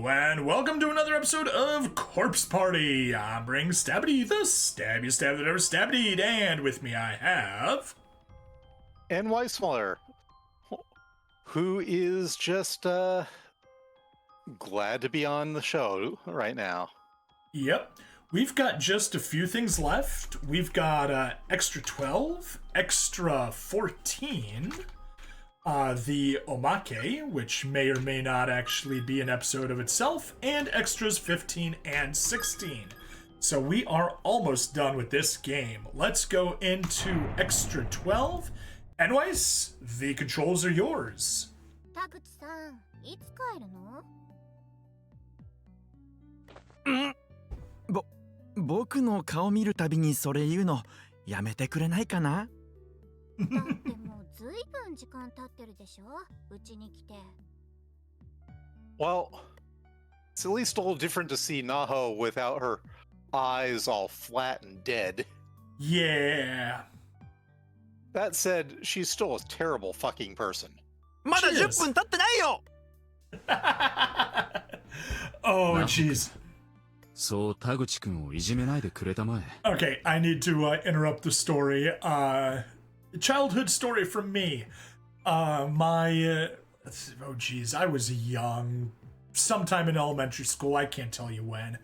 And welcome to another episode of Corpse Party. I'm Bring Stabbity, the stab you stab that ever stabbityed, and with me I have... Nweismuller, who is just glad to be on the show right now. Yep. We've got just a few things left. We've got Extra 12, Extra 14, the Omake, which may or may not actually be an episode of itself, and Extras 15 and 16. So we are almost done with this game. Let's go into Extra 12. Anyways, the controls are yours. Taguchi-san, いつ帰るの? 僕の顔見るたびにそれ言うのやめてくれないかな? だってもうずいぶん時間経ってるでしょ、うちに来て。 Well, it's at least a little different to see Naho without her eyes all flat and dead. Yeah. That said, she's still a terrible fucking person. まだ10分経ってないよ! Oh, jeez. So, Taguchi-kunをいじめないでくれたまえ. Okay, I need to interrupt the story. Childhood story from me. Oh geez, I was young. Sometime in elementary school, I can't tell you when.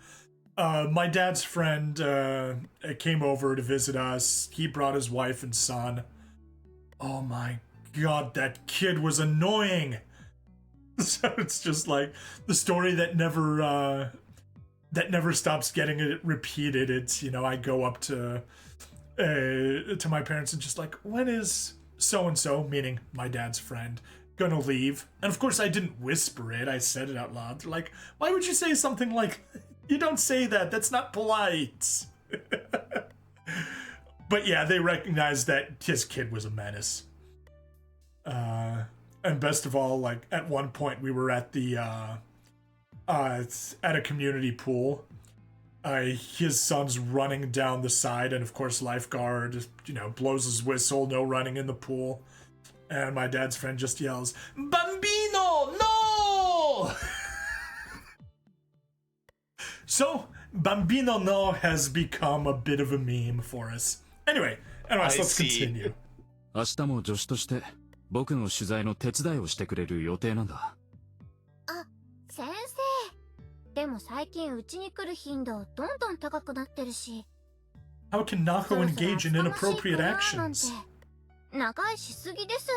My dad's friend came over to visit us. He brought his wife and son. Oh my god, that kid was annoying. So it's just like the story that never stops getting it repeated. It's, you know, I go up to my parents and just like, when is so-and-so, meaning my dad's friend, gonna leave? And of course I didn't whisper it, I said it out loud. They're like, why would you say something like, you don't say that, that's not polite. But yeah, they recognized that his kid was a menace. And best of all, like, at one point we were at the, at a community pool. His son's running down the side, and of course lifeguard, you know, blows his whistle, no running in the pool. And my dad's friend just yells, Bambino, no! So, Bambino no has become a bit of a meme for us. Anyways, let's continue. 明日も助手として僕の取材の手伝いをしてくれる予定なんだ。あ、先生。でも最近うちに来る頻度どんどん高くなってるし。 How can Nako engage in inappropriate actions? 長いしすぎです。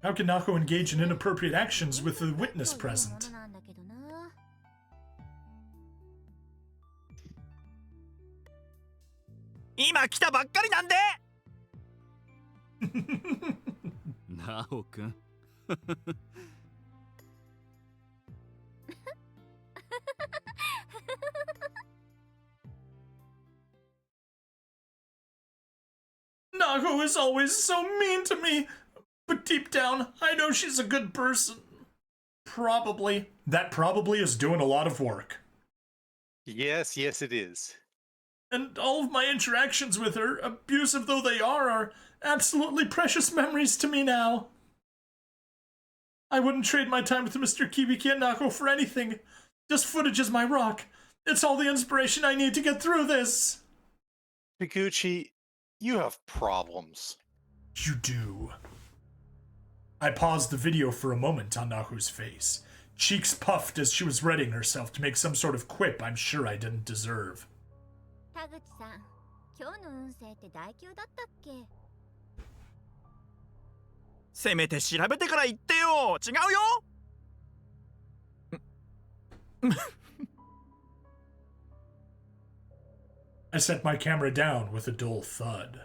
How can Nako engage in inappropriate actions with a witness present? 今来たばっかりなんで! なおくん。Nago is always so mean to me, but deep down, I know she's a good person. Probably. That probably is doing a lot of work. Yes, it is. And all of my interactions with her, abusive though they are absolutely precious memories to me now. I wouldn't trade my time with Mr. Kibiki and Nako for anything. Just footage is my rock. It's all the inspiration I need to get through this. Taguchi, you have problems. You do. I paused the video for a moment on Nahu's face. Cheeks puffed as she was readying herself to make some sort of quip I'm sure I didn't deserve. 田口さん、今日の運勢って大凶だったっけ? せめて調べてから言ってよ! 違うよ! I set my camera down with a dull thud.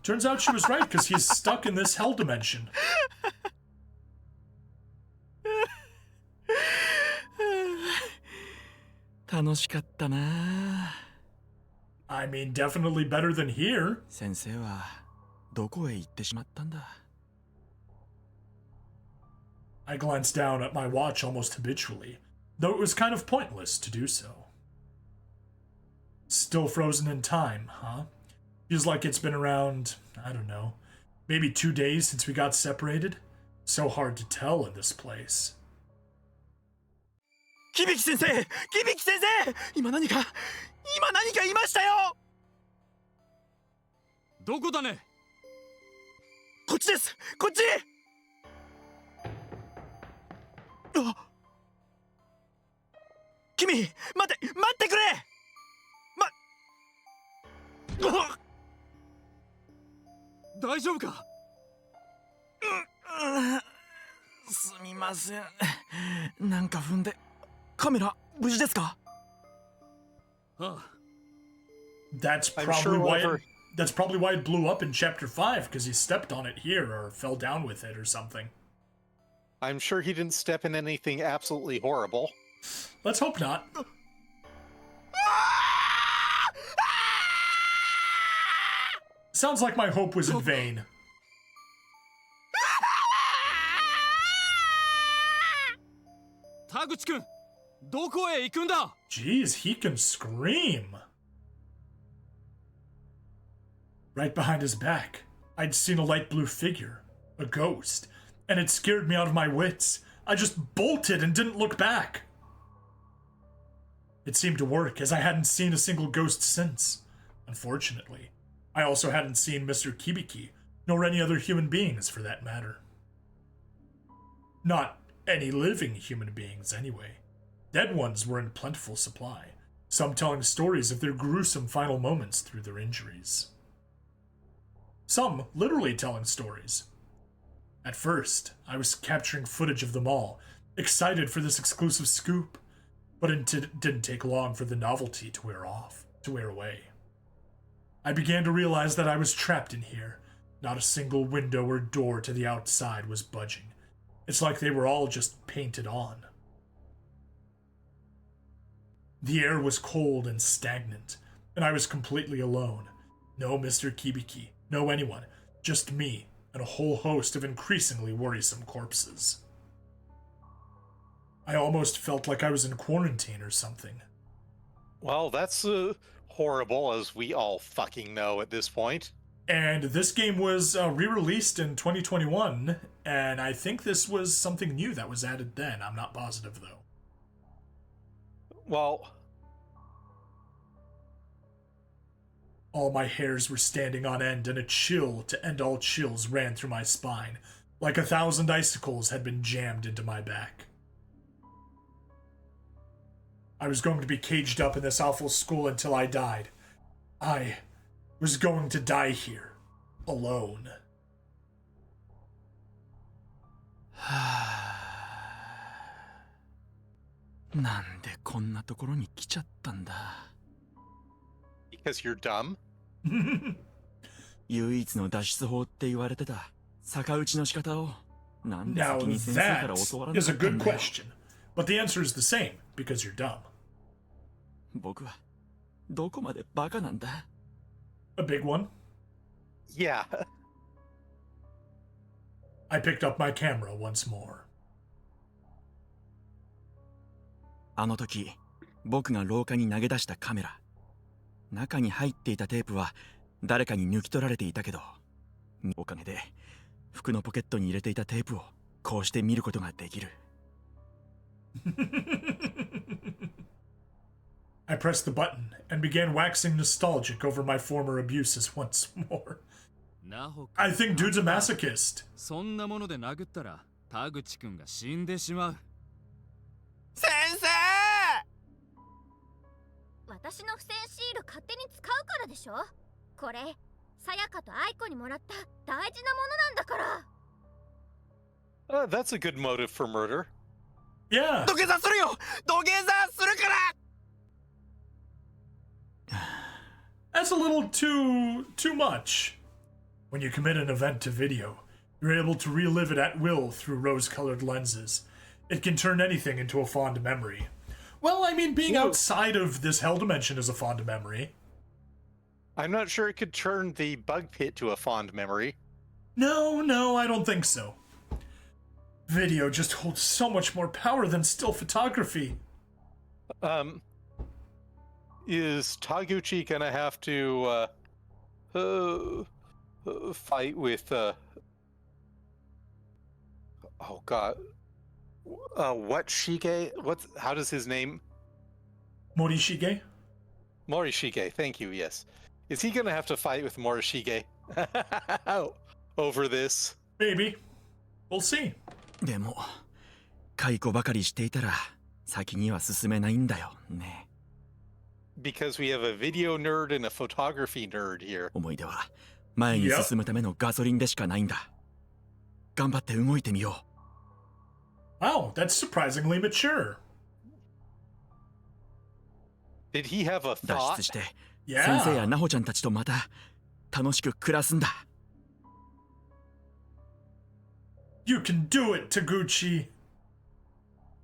Turns out she was right, because he's stuck in this hell dimension. I mean, definitely better than here. 先生はどこへ行ってしまったんだ? I glanced down at my watch almost habitually, though it was kind of pointless to do so. Still frozen in time, huh? Feels like it's been around, I don't know, maybe 2 days since we got separated. So hard to tell in this place. キビキ先生、キビキ先生、今何か言いましたよ。どこだね。こっちです、こっち。あ、君、待ってくれ。大丈夫か。すみません。なんか踏んで。カメラ無事ですか。That's probably why it blew up in chapter 5, because he stepped on it here or fell down with it or something. I'm sure he didn't step in anything absolutely horrible. Let's hope not. Sounds like my hope was in vain. Taguchi-kun, どこへ行くんだ? Jeez, he can scream. Right behind his back, I'd seen a light blue figure, a ghost, and it scared me out of my wits. I just bolted and didn't look back. It seemed to work, as I hadn't seen a single ghost since. Unfortunately, I also hadn't seen Mr. Kibiki, nor any other human beings for that matter. Not any living human beings, anyway. Dead ones were in plentiful supply, some telling stories of their gruesome final moments through their injuries. Some literally telling stories. At first, I was capturing footage of them all, excited for this exclusive scoop, but it didn't take long for the novelty to wear away. I began to realize that I was trapped in here. Not a single window or door to the outside was budging. It's like they were all just painted on. The air was cold and stagnant, and I was completely alone. No Mr. Kibiki, no anyone, just me and a whole host of increasingly worrisome corpses. I almost felt like I was in quarantine or something. Well, that's horrible, as we all fucking know at this point. And this game was re-released in 2021, and I think this was something new that was added then. I'm not positive, though. Well, all my hairs were standing on end, and a chill to end all chills ran through my spine, like 1,000 icicles had been jammed into my back. I was going to be caged up in this awful school until I died. I was going to die here, alone. なんでこんなところに来ちゃったんだ。because you're dumb? 唯一の脱出法って言われてた逆打ちの仕方をなんで Now 先に先生から that 教わらな is か a ったん good だよ。 question, but the answer is the same, because you're dumb. 僕はどこまでバカなんだ。 A big one. Yeah. I picked up my camera once more. あの時僕が廊下に投げ出したカメラ、中に入っていたテープは誰かに抜き取られていたけど、おかげで服のポケットに入れていたテープをこうして見ることができる。I pressed the button and began waxing nostalgic over my former abuses once more. なほか I think dude's a masochist. そんなもので殴ったら田口くんが死んでしまう。先生！私の付箋シール勝手に使うからでしょ。これさやかと愛子にもらった大事なものなんだから。That's a good motive for murder. Yeah. 土下座するよ！土下座するから！ That's a little too much. When you commit an event to video, you're able to relive it at will through rose-colored lenses. It can turn anything into a fond memory. Well, I mean, being outside of this hell dimension is a fond memory. I'm not sure it could turn the bug pit to a fond memory. No, I don't think so. Video just holds so much more power than still photography. Is Taguchi gonna have to fight with oh god, what Shige? How does his name? Morishige? Morishige. Thank you. Yes, is he gonna have to fight with Morishige over this? Maybe. We'll see. でも解雇ばかりしていたら先には進めないんだよね。 Because we have a video nerd and a photography nerd here. 思い出は前に進むためのガソリンでしかないんだ。頑張って動いてみよう。 Wow, that's surprisingly mature. Did he have a 脱 thought? 出して先 Yeah. 生やナホちゃんたちとまた楽しく暮らすんだ。 You can do it, Taguchi.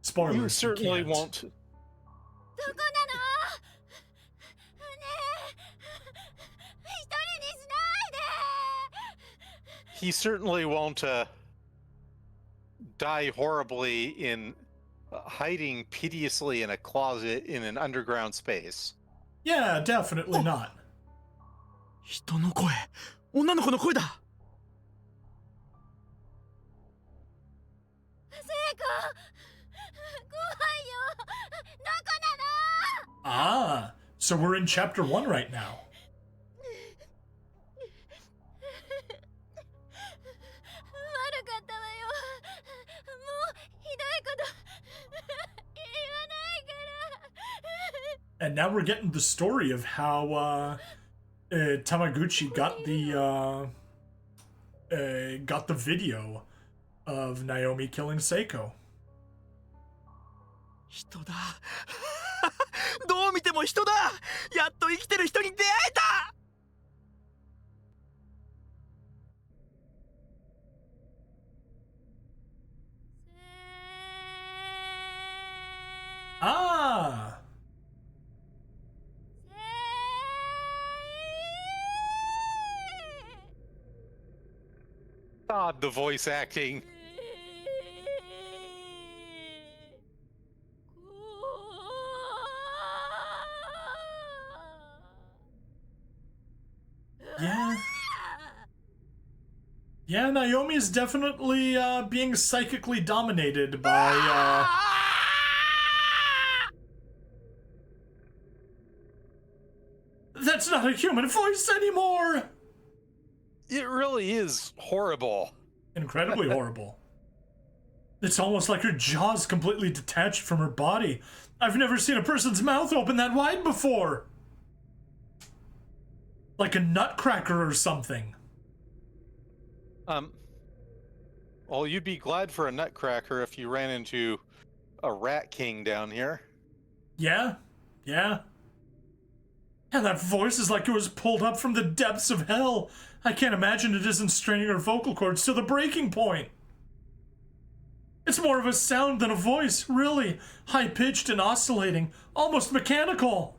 Spoilers. You certainly can't. won't. どこなの？ねえ、一人にしないで。 He certainly won't die horribly in hiding piteously in a closet in an underground space. Yeah, definitely not. 人の声、女の子の声だ。聖子、怖いよ。どこなの？ Ah, so we're in chapter 1 right now. 悪かったわよ。もうひどいこと言わないから。 And now we're getting the story of how Tamaguchi got the video of Naomi killing Seiko. 人だ。どう見ても人だ。やっと生きてる人に出会えた。 Ah, God, the voice acting. yeah. Yeah, Naomi is definitely being psychically dominated by That's not a human voice anymore! It really is horrible. Incredibly horrible. It's almost like her jaw's completely detached from her body. I've never seen a person's mouth open that wide before. Like a nutcracker or something. Well, you'd be glad for a nutcracker if you ran into a rat king down here. Yeah, yeah. And that voice is like it was pulled up from the depths of hell. I can't imagine it isn't straining her vocal cords to the breaking point. It's more of a sound than a voice, really. High-pitched and oscillating, almost mechanical.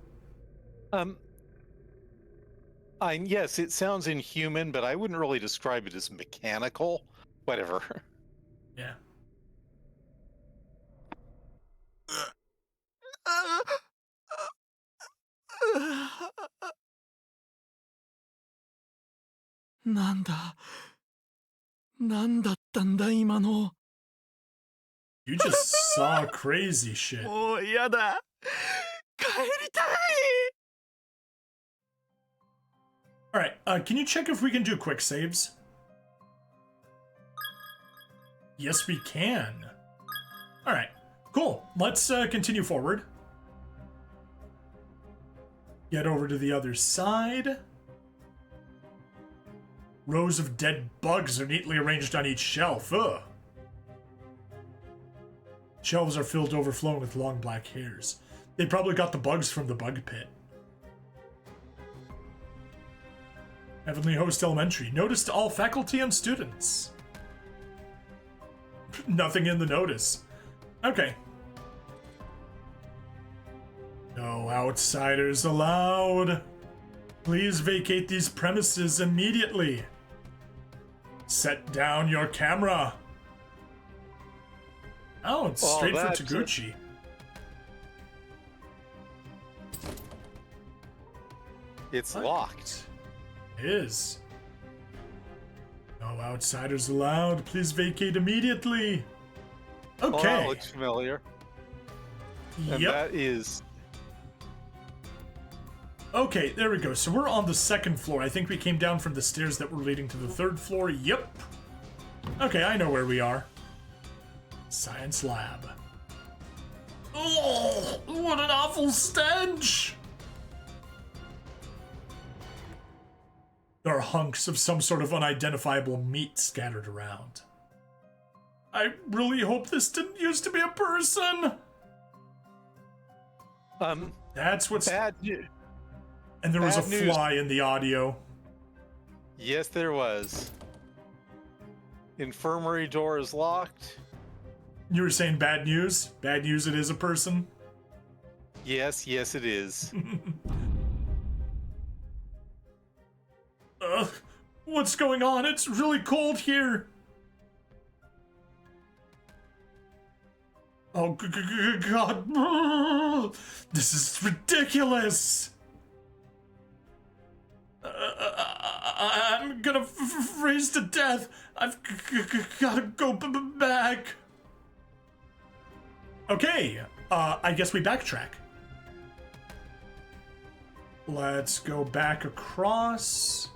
Yes, it sounds inhuman, but I wouldn't really describe it as mechanical. Whatever. Yeah. なんだ。なんだったんだ今の。 You just saw crazy shit. もう嫌だ。帰りたい。 Alright, can you check if we can do quick saves? Yes, we can. Alright, cool. Let's continue forward. Get over to the other side. Rows of dead bugs are neatly arranged on each shelf. Ugh. Shelves are filled to overflowing with long black hairs. They probably got the bugs from the bug pit. Heavenly Host Elementary. Notice to all faculty and students. Nothing in the notice. Okay. No outsiders allowed. Please vacate these premises immediately. Set down your camera. Oh, it's Oh, straight for that's Taguchi. It's What? locked. Is. No outsiders allowed. Please vacate immediately. Oh, Okay. that looks familiar. And Yep. that is... Okay, there we go. So we're on the second floor. I think we came down from the stairs that were leading to the third floor. Yep. Okay, I know where we are. Science lab. Oh, what an awful stench! There are hunks of some sort of unidentifiable meat scattered around. I really hope this didn't used to be a person. That's what's... Bad news. And there was a bad news. fly in the audio. Yes, there was. Infirmary door is locked. You were saying bad news? Bad news, it is a person? Yes, yes, it is. Ugh, what's going on? It's really cold here. Oh, God. This is ridiculous. I'm gonna freeze to death. I've gotta go back. Okay, I guess we backtrack. Let's go back across.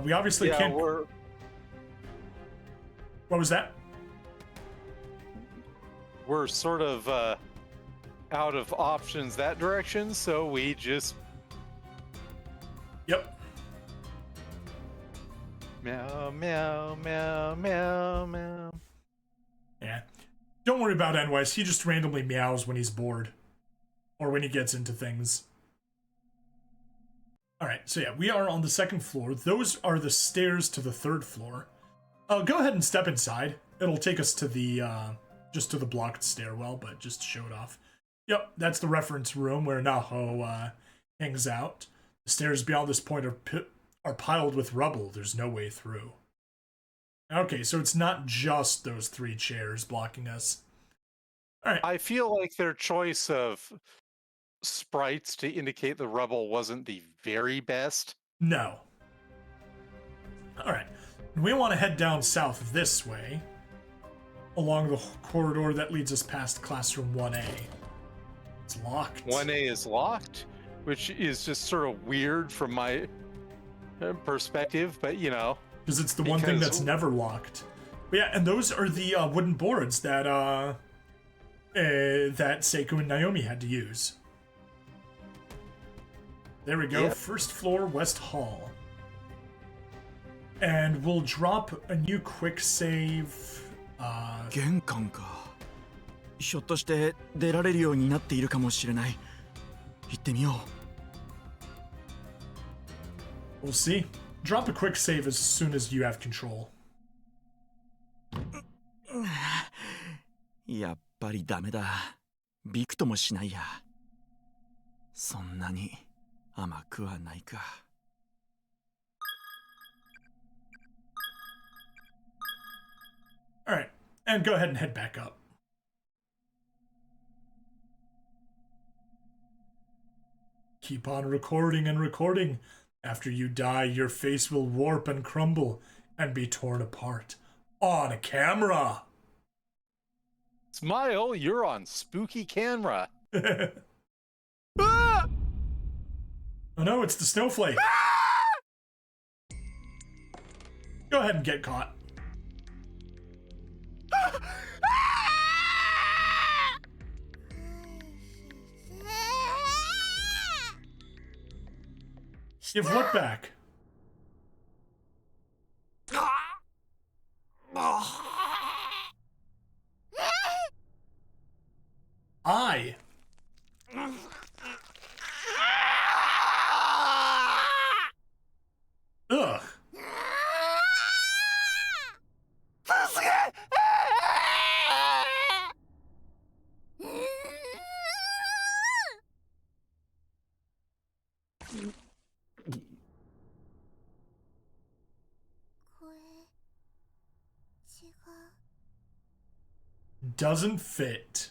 We obviously Yeah, can't... we're What was that? sort of out of options that direction, so we just Yep. meow, meow, meow, meow, meow. Yeah. Don't worry about Nweis. He just randomly meows when he's bored. Or when he gets into things. Alright, so yeah, we are on the second floor. Those are the stairs to the third floor. Go ahead and step inside. It'll take us to the, just to the blocked stairwell, but just to show it off. Yep, that's the reference room where Naho, hangs out. The stairs beyond this point are piled with rubble. There's no way through. Okay, so it's not just those three chairs blocking us. Alright. I feel like their choice of sprites to indicate the rubble wasn't the very best. No. Alright. We want to head down south this way. Along the corridor that leads us past classroom 1A. It's locked. 1A is locked, which is just sort of weird from my perspective, but you know. Because it's the one thing that's never locked. But yeah, and those are the wooden boards that that Seiko and Naomi had to use. There we go, Yep. First floor, West Hall. And we'll drop a new quick save. 玄関か。ひょっとして出られるようになっているかもしれない。行ってみよう。 We'll see. Drop a quick save as soon as you have control. やっぱりダメだ。びくともしないや。そんなに甘くはないか。Alright, and go ahead and head back up. Keep on recording and recording. After you die, your face will warp and crumble and be torn apart. On camera! Smile, you're on spooky camera. Oh no, it's the snowflake. Go ahead and get caught. Give what back? I. Ugh. Doesn't fit.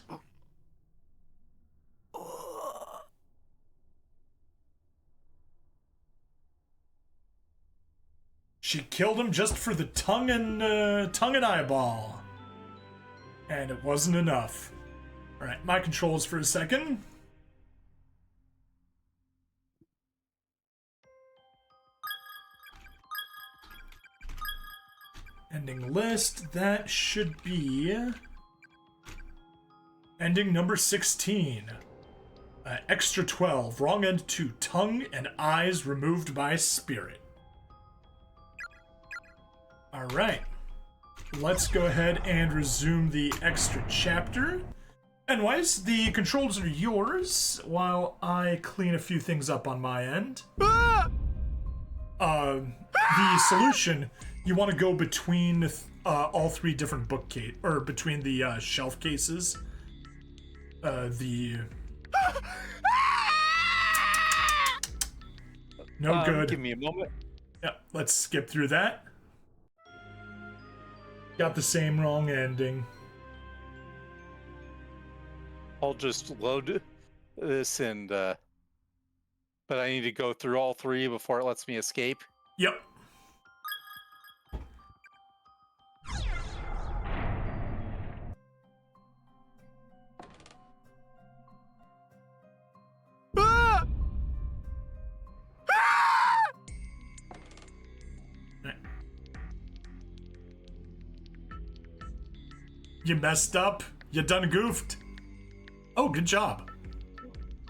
She killed him just for the tongue and eyeball. And it wasn't enough. Alright, my controls for a second. Ending list, that should be ending number 16. Extra 12, wrong end 2, tongue and eyes removed by spirit. Alright, let's go ahead and resume the extra chapter. And Weiss, the controls are yours while I clean a few things up on my end. The solution, you want to go between all three different bookcase, or between the shelf cases. No good. Give me a moment. Yeah, let's skip through that. Got the same wrong ending. I'll just load this and, but I need to go through all three before it lets me escape. Yep. You messed up. You done goofed. Oh, good job.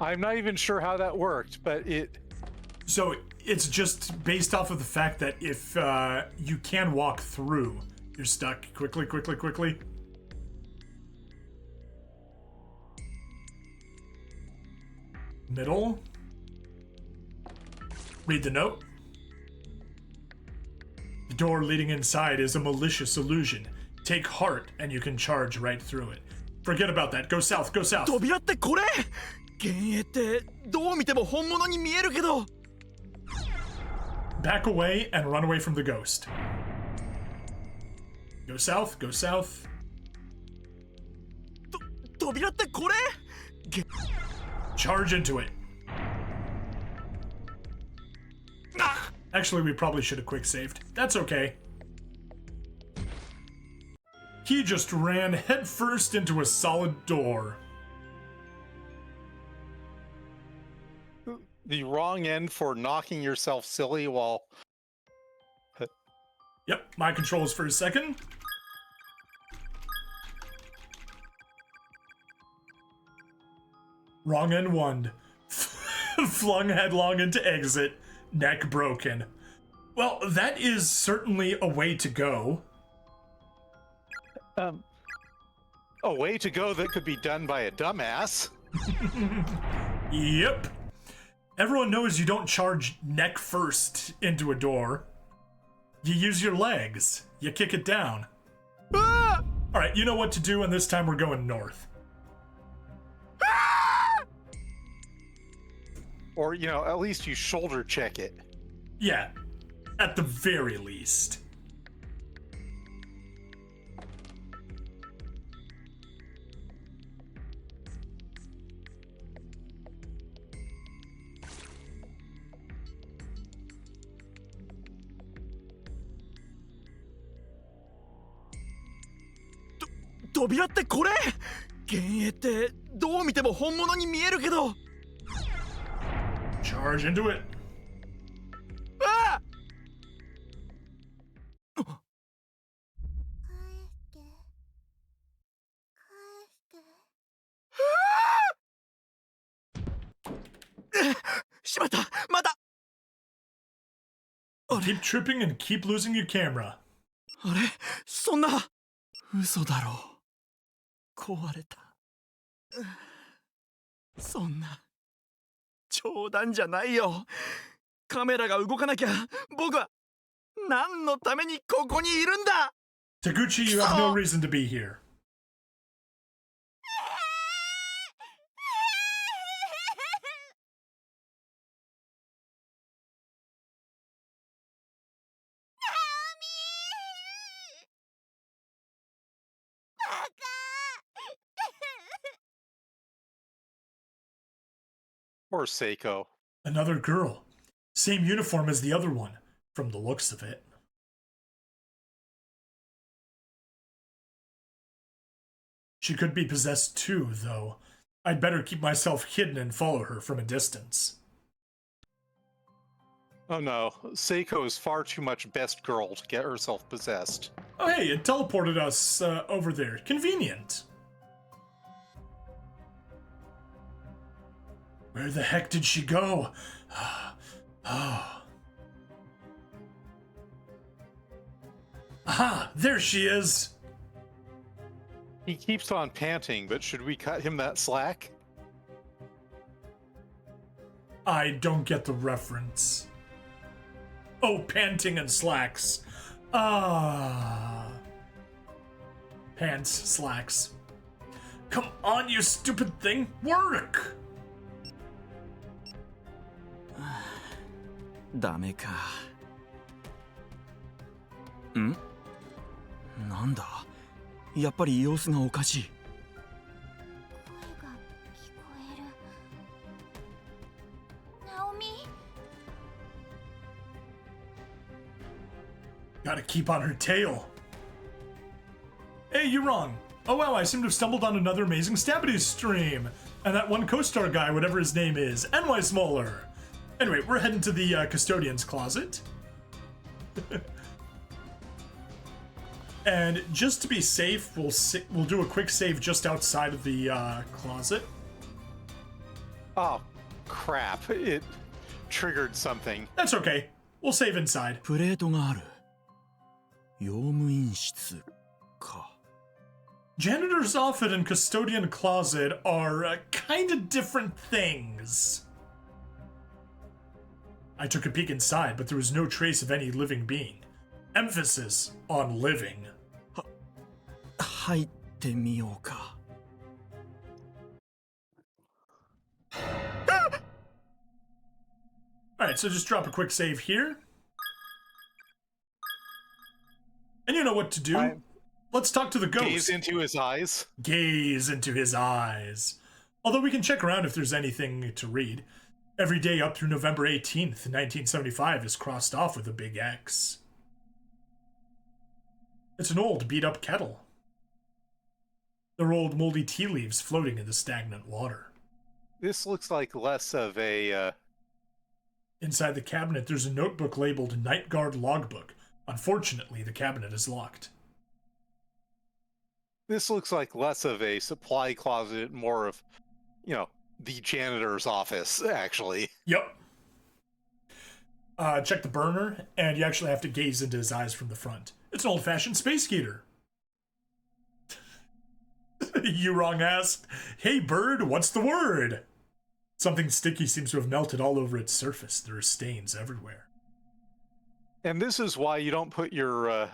I'm not even sure how that worked, but it... So it's just based off of the fact that if you can walk through, you're stuck. Quickly. Middle. Read the note. The door leading inside is a malicious illusion. Take heart and you can charge right through it. Forget about that. Go south. 扉ってこれ幻影ってどう見ても本物に見えるけど Back away and run away from the ghost. Go south. 扉ってこれ Charge into it. Actually, we probably should have quick saved. That's okay. He just ran headfirst into a solid door. The wrong end for knocking yourself silly while... Yep, my controls for a second. Wrong end one. Flung headlong into exit, neck broken. Well, that is certainly a way to go. A way to go that could be done by a dumbass. Yep. Everyone knows you don't charge neck first into a door. You use your legs. You kick it down. Ah! Alright, you know what to do, and this time we're going north. Or, you know, at least you shoulder check it. Yeah, at the very least.「扉ってこれ幻影ってどう見ても本物に見えるけど Charge into it. あしまったまだ Keep tripping and keep losing your camera. あれそんな嘘だろ壊れたそんな冗談じゃないよカメラが動かなきゃ僕は何のためにここにいるんだ Taguchi, you have no reason to be here. Or Seiko. Another girl. Same uniform as the other one, from the looks of it. She could be possessed too, though. I'd better keep myself hidden and follow her from a distance. Oh no, Seiko is far too much best girl to get herself possessed. Oh hey, it teleported us over there. Convenient. Where the heck did she go? Oh. Aha! There she is! He keeps on panting, but should we cut him that slack? I don't get the reference. Oh, panting and slacks. Ah. Pants, slacks. Come on, you stupid thing! Work! ダメか。ん？なんだ？やっぱり様子がおかしい。声が聞こえる。ナオミ。Gotta keep on her tail. Hey, you're wrong. Oh wow, I seem to have stumbled on another amazing Stabity stream. And that one co-star guy, whatever his name is, Nweismuller. Anyway, we're heading to the custodian's closet. And just to be safe, we'll do a quick save just outside of the closet. Oh, crap. It triggered something. That's okay. We'll save inside. プレートがある。用務員室か。Janitor's office and custodian closet are kind of different things. I took a peek inside, but there was no trace of any living being. Emphasis on living. 入ってみようか。Alright, so just drop a quick save here. And you know what to do. Let's talk to the ghost. Gaze into his eyes. Gaze into his eyes. Although we can check around if there's anything to read. Every day up through November 18th, 1975 is crossed off with a big X. It's an old, beat-up kettle. There are old, moldy tea leaves floating in the stagnant water. This looks like less of a, Inside the cabinet, there's a notebook labeled Night Guard Logbook. Unfortunately, the cabinet is locked. This looks like less of a supply closet, more of, you know, the janitor's office, actually. Yep. Check the burner, and you actually have to gaze into his eyes from the front. It's an old-fashioned space heater. You wrong asked. Hey, bird, what's the word? Something sticky seems to have melted all over its surface. There are stains everywhere. And this is why you don't put your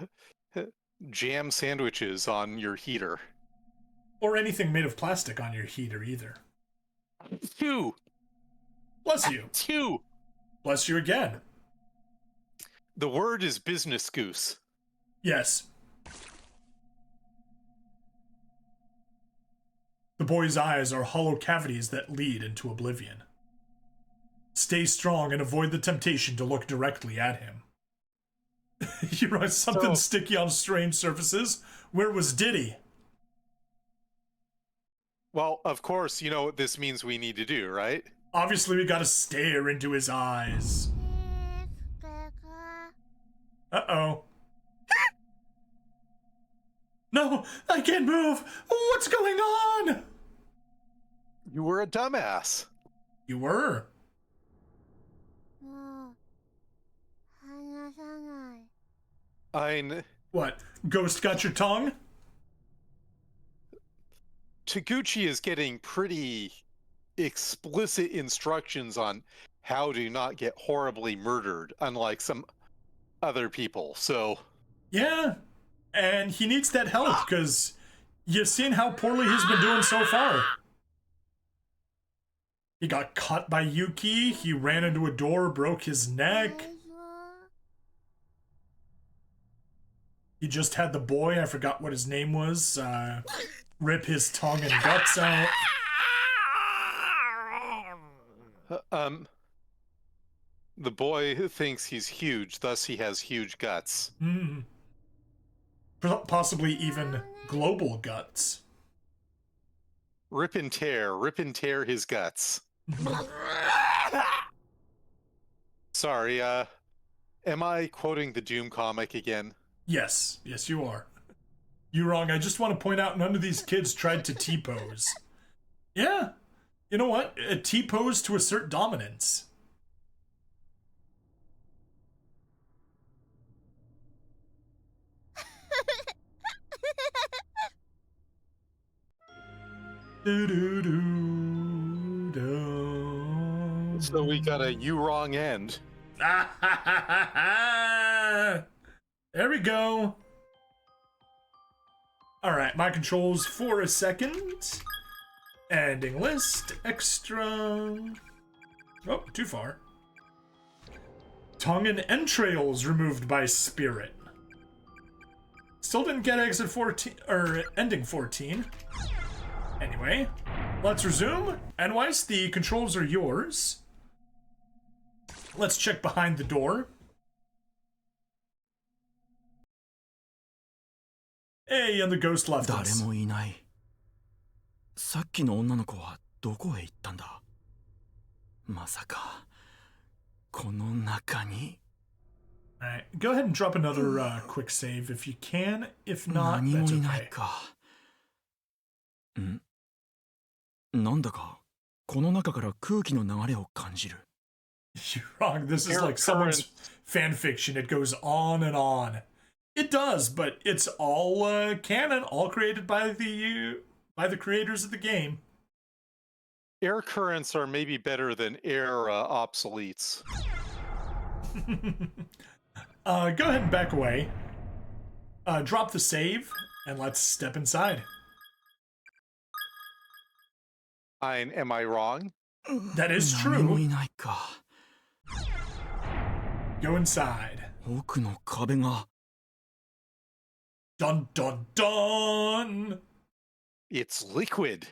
jam sandwiches on your heater. Or anything made of plastic on your heater, either. Two. Bless you. Two. Bless you again. The word is business goose. Yes. The boy's eyes are hollow cavities that lead into oblivion. Stay strong and avoid the temptation to look directly at him. You wrote something sticky on strange surfaces. Where was Diddy? Well, of course, you know what this means we need to do, right? Obviously, we gotta stare into his eyes. Uh-oh. No, I can't move! What's going on? You were a dumbass. You were. もう話さない。 What? Ghost got your tongue? Taguchi is getting pretty explicit instructions on how to not get horribly murdered, unlike some other people, so... Yeah, and he needs that help, because you've seen how poorly he's been doing so far. He got caught by Yuki, he ran into a door, broke his neck. He just had the boy, I forgot what his name was, rip his tongue and guts out. The boy thinks he's huge, thus he has huge guts. Possibly even global guts. Rip and tear his guts. Sorry, am I quoting the Doom comic again? Yes, you are. You're wrong. I just want to point out none of these kids tried to T-pose. Yeah. You know what? A T-pose to assert dominance. So we got a you wrong end. There we go. All right, my controls for a second. Ending list, extra. Oh, too far. Tongue and entrails removed by spirit. Still didn't get exit 14 or ending 14. Anyway, let's resume. Nweis, the controls are yours. Let's check behind the door. Hey, and the ghost left us. 誰もいない。さっきの女の子はどこへ行ったんだ。まさかこの中に。 Alright, go ahead and drop another quick save if you can. If not, 何も that's いない okay. か。なんだかこの中から空気の流れを感じる。 You're wrong. This is like someone's fan fiction. It goes on and on. It does, but it's all canon, all created by the creators of the game. Air currents are maybe better than air obsoletes. Go ahead and back away. Drop the save, and let's step inside. Fine, am I wrong? That is 何も true. いないか。 Go inside. 奥の壁が。 Dun dun dun! It's liquid.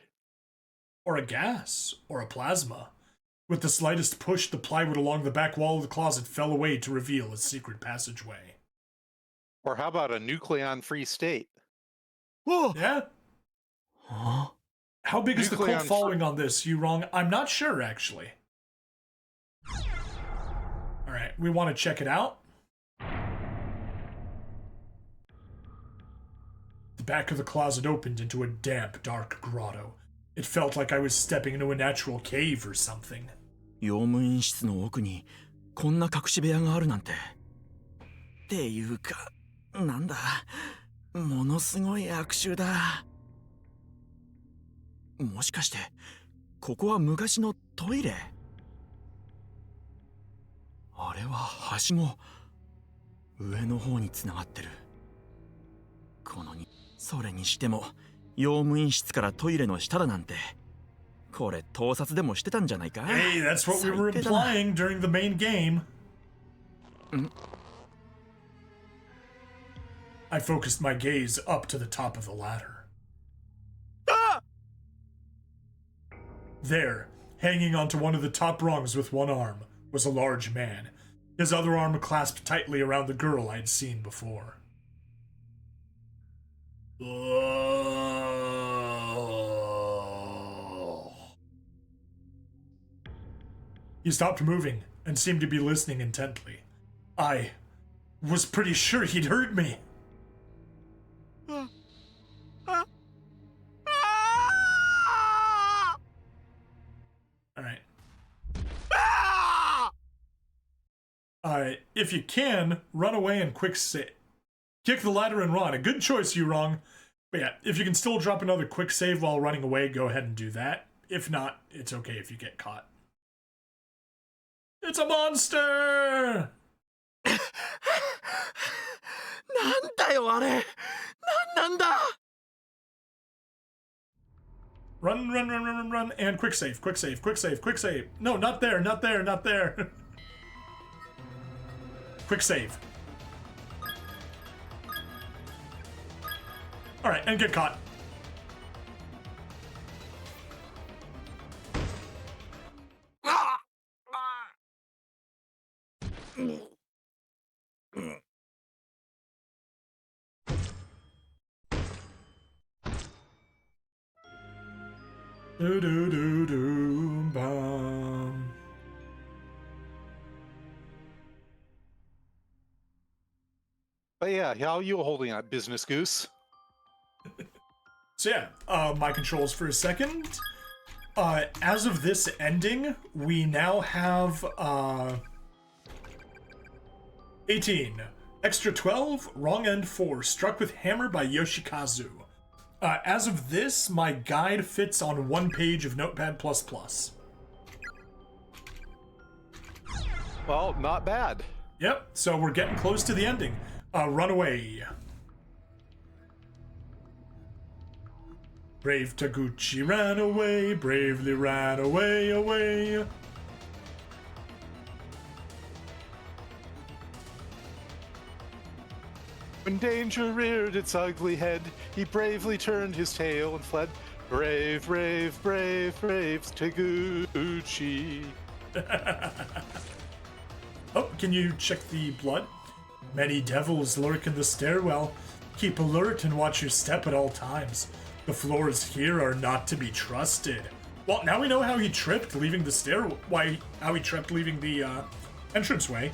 Or a gas, or a plasma. With the slightest push, the plywood along the back wall of the closet fell away to reveal a secret passageway. Or how about a nucleon-free state? わ Yeah? あ。 How big is the Nucleon cult following on this? You wrong? I'm not sure, actually. Alright, we want to check it out. The back of the closet opened into a damp, dark grotto. It felt like I was stepping into a natural cave or something. 用務員室の奥にこんな隠し部屋があるなんて。っていうか、なんだ、ものすごい悪臭だ。もしかしてここは昔のトイレ？あれははしご、上の方につながってる。このに、それにしても用務員室からトイレの下だなんて、これ盗撮でもしてたんじゃないか？ Hey, that's what we were 最低だな。 implying during the main game. I focused my gaze up to the top of the ladder. There, hanging onto one of the top rungs with one arm, was a large man, his other arm clasped tightly around the girl I'd seen before. He stopped moving and seemed to be listening intently. I was pretty sure he'd heard me. Alright. If you can, run away and quick save. Kick the ladder and run. A good choice, you wrong. But yeah, if you can still drop another quick save while running away, go ahead and do that. If not, it's okay if you get caught. It's a monster! なんだよあれ。なんだ。 Run, run, run, run, run, run, and quick save, quick save, quick save, quick save. No, not there, not there, not there. Quick save. Alright, and get caught. Do do do do bum. But yeah, how are you holding up, Business Goose? So yeah, my controls for a second. As of this ending, we now have 18. Extra 12, wrong end 4, struck with hammer by Yoshikazu. As of this, my guide fits on one page of Notepad++. Well, not bad. Yep, so we're getting close to the ending. Runaway. Brave Taguchi ran away, bravely ran away, away. When danger reared its ugly head, he bravely turned his tail and fled. Brave, brave, brave, brave Taguchi. Oh, can you check the blood? Many devils lurk in the stairwell. Keep alert and watch your step at all times. The floors here are not to be trusted. Well, now we know how he tripped leaving the how he tripped leaving the entranceway.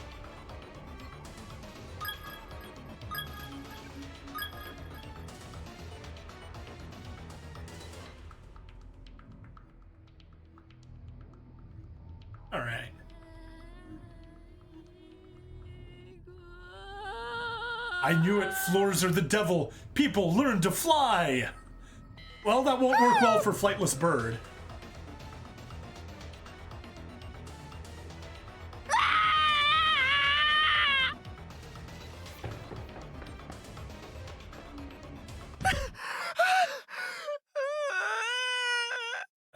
All right. I knew it. Floors are the devil. People learn to fly. Well, that won't work well for Flightless Bird.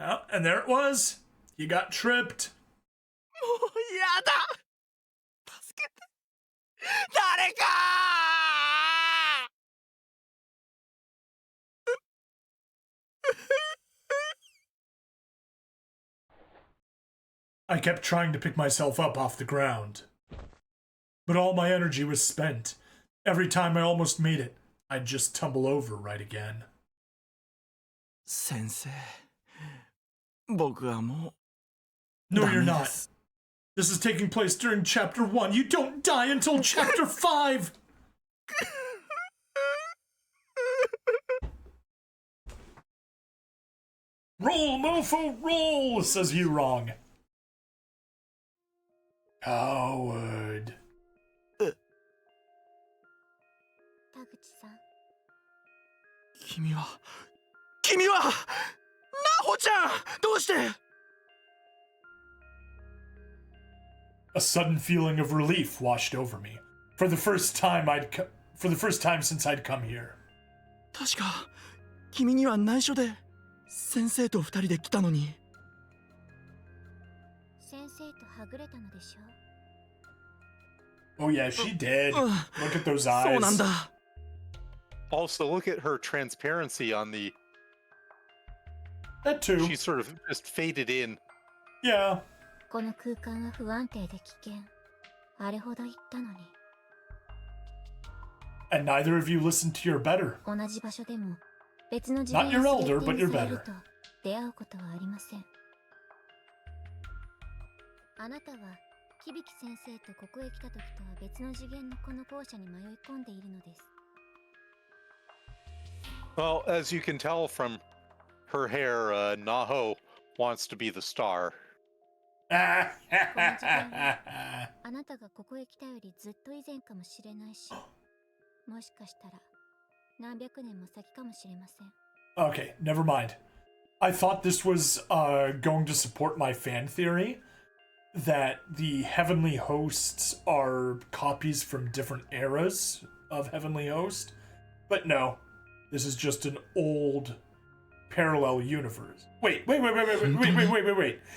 Oh, and there it was. You got tripped. もうやだ助けて誰か I kept trying to pick myself up off the ground. But all my energy was spent. Every time I almost made it, I'd just tumble over right again. 先生僕はも No, う you're ダメで not. す This is taking place during Chapter 1. You don't die until Chapter 5! Roll, mofo, roll, says you wrong. Coward. 田口さん、君はナホちゃんどうして A sudden feeling of relief washed over me. For the first time since I'd come here. 確か君には内緒で先生と二人で来たのに 先生とはぐれたのでしょう。 Oh yeah, she did. Look at those そう eyes. なんだ Also, look at her transparency on the... That too. She sort of just faded in. Yeah. この空間は不安定で危険。あれほど言ったのに。 And neither of you listened to your better. 同じ場所でも別の次 Not 元 your が elder, セッ but ティン your グされる better. と出会うことはありません。あなたはキビキ先生とここへ来た時とは別の次元のこの校舎に迷い込んでいるのです。 Well, as you can tell from her hair, Naho wants to be the star. この次元はあなたがここへ来たよりずっと以前かもしれないし、もしかしたら何百年も先かもしれません。 Okay, never mind. I thought this was going to support my fan theory that the Heavenly Hosts are copies from different eras of Heavenly Host. But no, this is just an old parallel universe. Wait.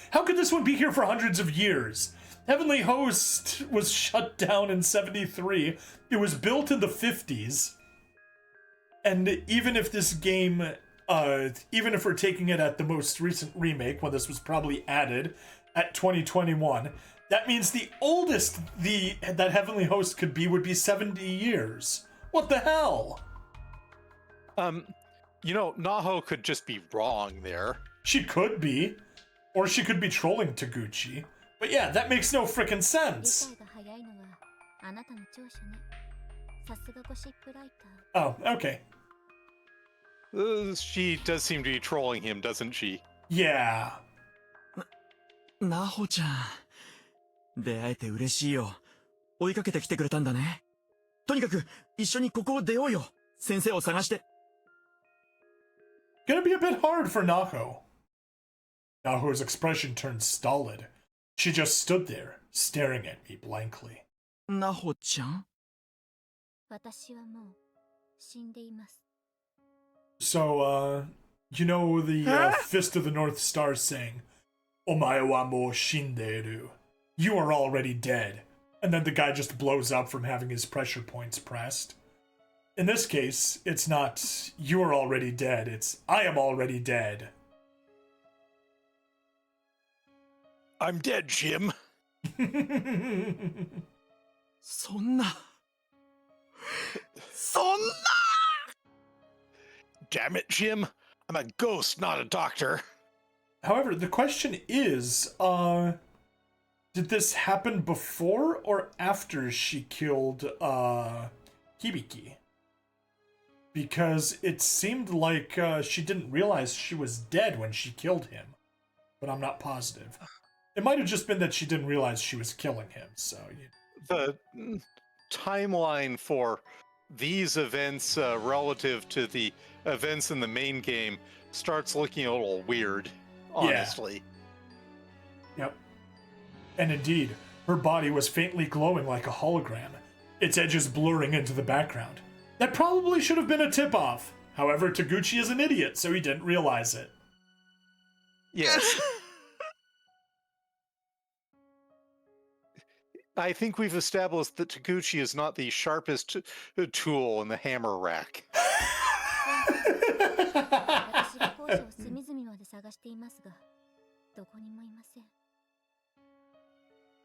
How could this one be here for hundreds of years? Heavenly Host was shut down in 73. It was built in the 50s. And even if this game, even if we're taking it at the most recent remake, when this was probably added at 2021, that means the oldest that Heavenly Host could be would be 70 years. What the hell? You know, Naho could just be wrong there. She could be. Or she could be trolling Taguchi. But yeah, that makes no frickin' 理 sense. 解が早いのはあなたの長所ね。さすがゴシップライタ Oh, okay. She does seem to be trolling him, doesn't she? Yeah. ナホちゃん。出会えて嬉しいよ。追いかけてきてくれたんだね。とにかく、一緒にここを出ようよ。先生を探して。Gonna be a bit hard for Naho. Naho's expression turned stolid. She just stood there, staring at me blankly. ナホちゃんー。私はもう死んでいます。So, you know the Fist of the North Star saying, Omae wa mou shinderu. You are already dead. And then the guy just blows up from having his pressure points pressed. In this case, it's not, you are already dead, it's, I am already dead. I'm dead, Jim. そんな。そんな Damn it, Jim. I'm a ghost, not a doctor. However, the question is, did this happen before or after she killed, Kibiki? Because it seemed like, she didn't realize she was dead when she killed him. But I'm not positive. It might have just been that she didn't realize she was killing him, so... The timeline for these events relative to the events in the main game starts looking a little weird, honestly. Yep. And indeed, her body was faintly glowing like a hologram, its edges blurring into the background. That probably should have been a tip-off. However, Taguchi is an idiot, so he didn't realize it. Yes. I think we've established that Taguchi is not the sharpest tool in the hammer rack. 私が校舎を隅々まで探していますが、どこにもいません。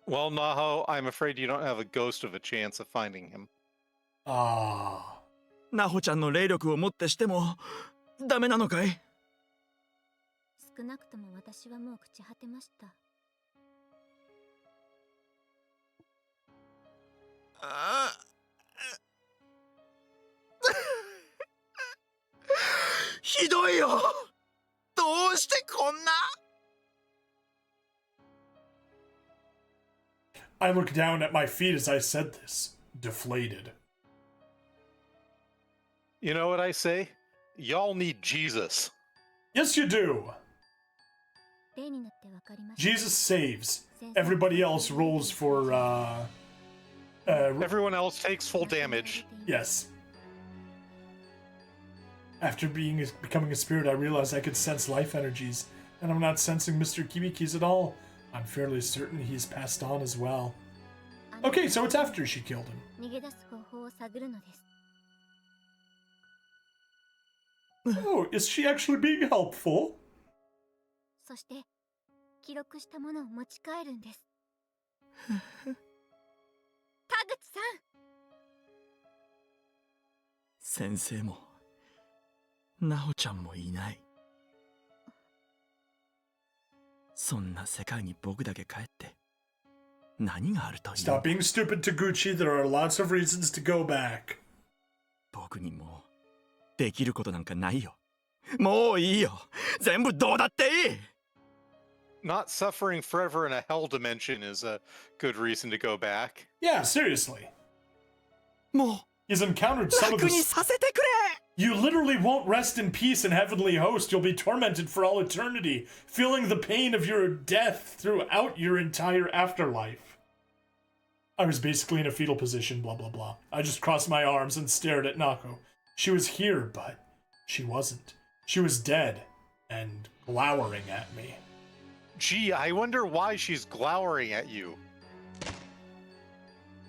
Well, Naho, I'm afraid you don't have a ghost of a chance of finding him. Ah. ナホちゃんの霊力をもってしても、ダメなのかい少なくとも私はもう朽ち果てました。ひどいよどうしてこんな I looked down at my feet as I said this, deflated. You know what I say? Y'all need Jesus. Yes, you do! 例になってわかりました。 Jesus saves. Everybody else rolls for, Everyone else takes full damage. yes. After becoming a spirit, I realized I could sense life energies, and I'm not sensing Mr. Kibiki's at all. I'm fairly certain he's passed on as well. Okay, so it's after she killed him. 逃げ出す方法を探るのです。 Oh, is she actually being helpful? そして記録したものを持ち帰るんです。田口さん。先生もナホちゃんもいないそんな世界に僕だけ帰って何があるという Stop being stupid, Taguchi. There are lots of reasons to go back. 僕にもうできることなんかないよもういいよ全部どうだっていい Not suffering forever in a hell dimension is a good reason to go back. Yeah, seriously. もう He's encountered some of 楽に this. させてくれ You literally won't rest in peace in Heavenly Host. You'll be tormented for all eternity, feeling the pain of your death throughout your entire afterlife. I was basically in a fetal position, blah blah blah. I just crossed my arms and stared at Nako. She was here, but she wasn't. She was dead and glowering at me. Gee, I wonder why she's glowering at you.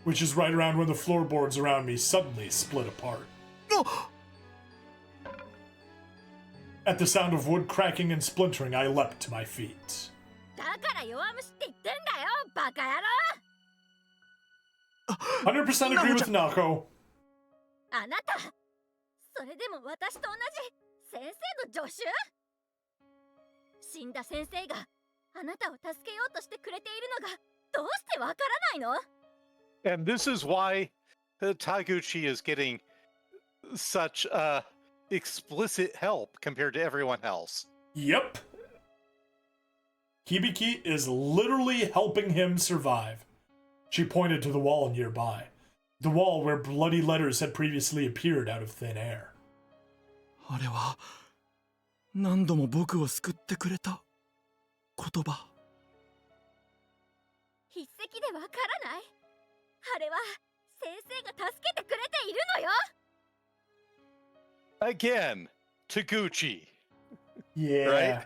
Which is right around when the floorboards around me suddenly split apart. At the sound of wood cracking and splintering, I leapt to my feet. だから弱虫って言ってんだよ、バカ野郎。 100% agree with Nako. あなた、それでも私と同じ先生の助手？死んだ先生があなたを助けようとしてくれているのがどうしてわからないの？ And this is why Taguchi is getting such explicit help compared to everyone else. Yep. Kibiki is literally helping him survive. She pointed to the wall nearby, the wall where bloody letters had previously appeared out of thin air. あれは何度も僕を救ってくれた言葉。筆跡でわからない？あれは先生が助けてくれているのよ。 Again, Taguchi. Yeah. Right?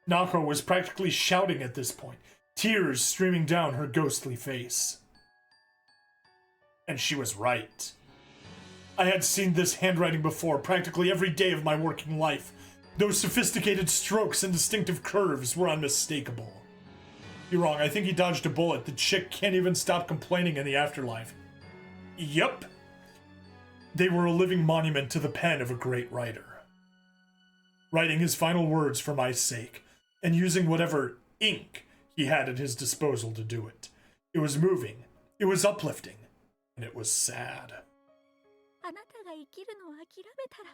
Nako was practically shouting at this point, tears streaming down her ghostly face. And she was right. I had seen this handwriting before practically every day of my working life. Those sophisticated strokes and distinctive curves were unmistakable. You're wrong, I think he dodged a bullet. The chick can't even stop complaining in the afterlife. Yup. They were a living monument to the pen of a great writer. Writing his final words for my sake, and using whatever ink he had at his disposal to do it. It was moving, it was uplifting, and it was sad. あなたが生きるのを諦めたら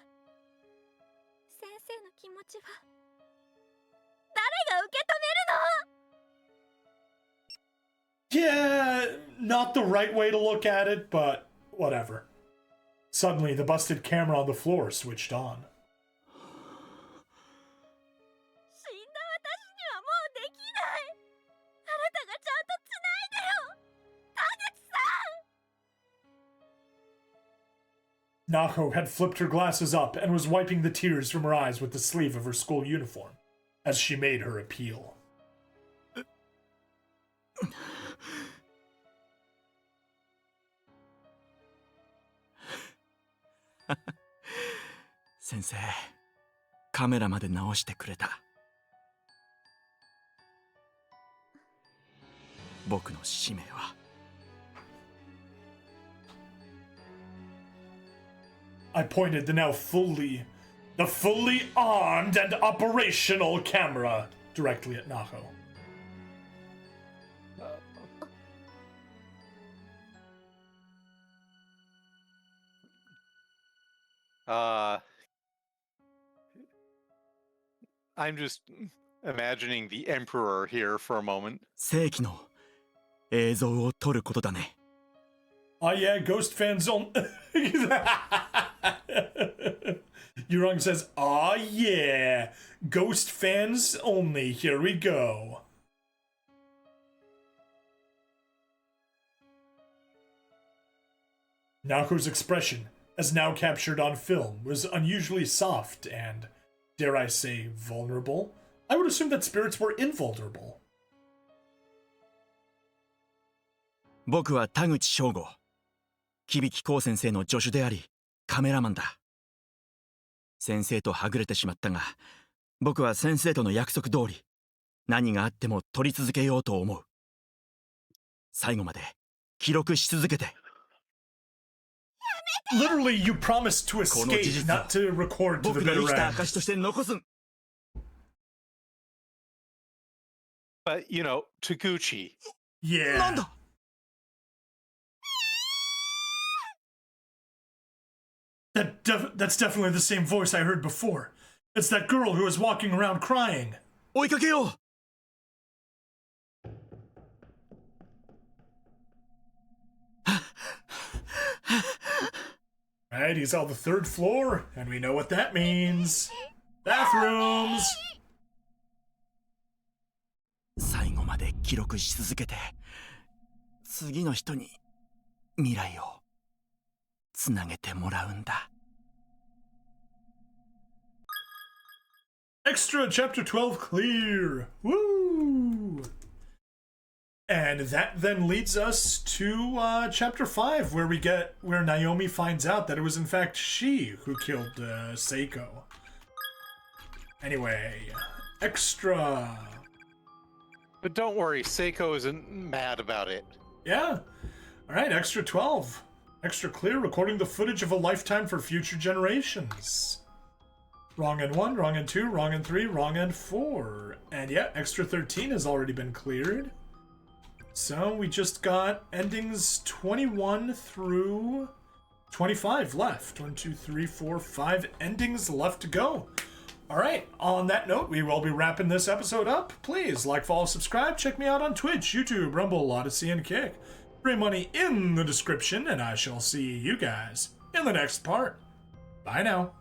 先生の気持ちは誰が受け止めるの？ Yeah, not the right way to look at it, but whatever. Suddenly, the busted camera on the floor switched on. 死んだ私にはもうできない。あなたがちゃんとつないでよ。田口さん。 Nako had flipped her glasses up and was wiping the tears from her eyes with the sleeve of her school uniform as she made her appeal. 先生、カメラまで直してくれた。僕の使命は。I pointed the fully armed and operational camera directly at Nako. I'm just imagining the Emperor here for a moment. 世紀の映像を撮ることだね。Oh yeah, Ghost fans on. Yurong says, "Oh yeah, Ghost fans only. Here we go." Nako's expression, as now captured on film, was unusually soft and, dare I say, vulnerable. I would assume that spirits were invulnerable. 僕は田口翔吾。Kibiki光先生の助手であり、カメラマンだ。先生とはぐれてしまったが、僕は先生との約束通り、何があっても撮り続けようと思う。最後まで記録し続けて。Literally, you promised to escape, not to record to the 僕が bitter 生きた end. 証として残す。But, you know, Taguchi. なん Yeah. だ That's definitely the same voice I heard before. It's that girl who was walking around crying. 追いかけよう Right, he's on the 3rd floor, and we know what that means. Bathrooms! 最後まで記録し続けて、次の人に未来をつなげてもらうんだ。Extra Chapter 12 clear! Woo! And that then leads us to Chapter 5, where Naomi finds out that it was in fact she who killed Seiko. Anyway, extra. But don't worry, Seiko isn't mad about it. Yeah. All right, extra 12. Extra clear, recording the footage of a lifetime for future generations. Wrong end 1, wrong end 2, wrong end 3, wrong end 4. And yeah, extra 13 has already been cleared. So we just got endings 21 through 25 left. 1, 2, 3, 4, 5 endings left to go. Alright, on that note, we will be wrapping this episode up. Please like, follow, subscribe. Check me out on Twitch, YouTube, Rumble, Odyssey, and Kick. Free money in the description, and I shall see you guys in the next part. Bye now.